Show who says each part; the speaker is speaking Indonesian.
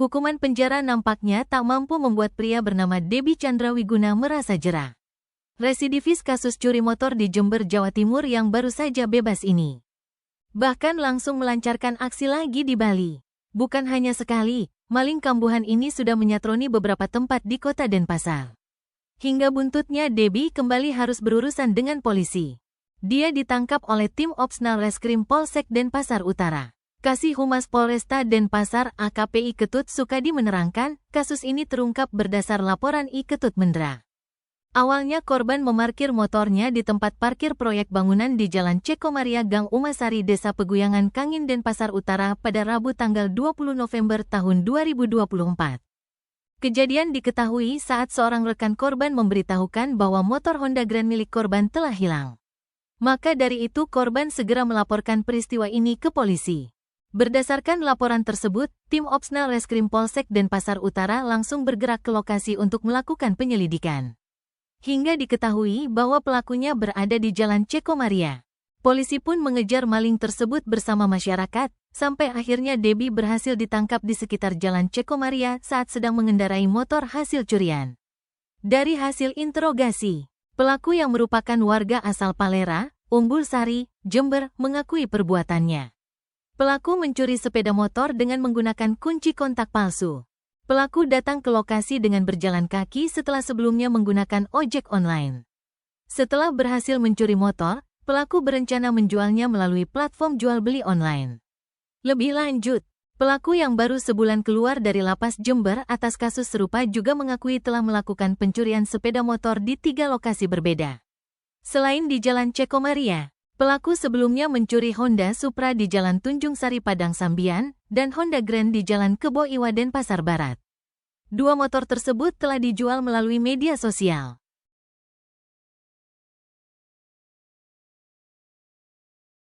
Speaker 1: Hukuman penjara nampaknya tak mampu membuat pria bernama Debbie Chandrawiguna merasa jera. Residivis kasus curi motor di Jember, Jawa Timur yang baru saja bebas ini bahkan langsung melancarkan aksi lagi di Bali. Bukan hanya sekali, maling kambuhan ini sudah menyatroni beberapa tempat di kota Denpasar. Hingga buntutnya Debbie kembali harus berurusan dengan polisi. Dia ditangkap oleh tim Opsnal Reskrim Polsek Denpasar Utara. Kasih Humas Polresta Denpasar AKP I Ketut Sukadi menerangkan, kasus ini terungkap berdasar laporan I Ketut Mendra. Awalnya korban memarkir motornya di tempat parkir proyek bangunan di Jalan Cekomaria Gang Umasari Desa Peguyangan Kangin Denpasar Utara pada Rabu tanggal 20 November tahun 2024. Kejadian diketahui saat seorang rekan korban memberitahukan bahwa motor Honda Grand milik korban telah hilang. Maka dari itu korban segera melaporkan peristiwa ini ke polisi. Berdasarkan laporan tersebut, tim Opsnal Reskrim Polsek Denpasar Utara langsung bergerak ke lokasi untuk melakukan penyelidikan. Hingga diketahui bahwa pelakunya berada di Jalan Cekomaria. Polisi pun mengejar maling tersebut bersama masyarakat, sampai akhirnya Debbie berhasil ditangkap di sekitar Jalan Cekomaria saat sedang mengendarai motor hasil curian. Dari hasil interogasi, pelaku yang merupakan warga asal Palera, Umbul Sari, Jember, mengakui perbuatannya. Pelaku mencuri sepeda motor dengan menggunakan kunci kontak palsu. Pelaku datang ke lokasi dengan berjalan kaki setelah sebelumnya menggunakan ojek online. Setelah berhasil mencuri motor, pelaku berencana menjualnya melalui platform jual beli online. Lebih lanjut, pelaku yang baru sebulan keluar dari lapas Jember atas kasus serupa juga mengakui telah melakukan pencurian sepeda motor di 3 lokasi berbeda. Selain di Jalan Cekomaria, pelaku sebelumnya mencuri Honda Supra di Jalan Tunjung Sari Padang Sambian, dan Honda Grand di Jalan Kebo Iwa Denpasar Barat. 2 motor tersebut telah dijual melalui media sosial.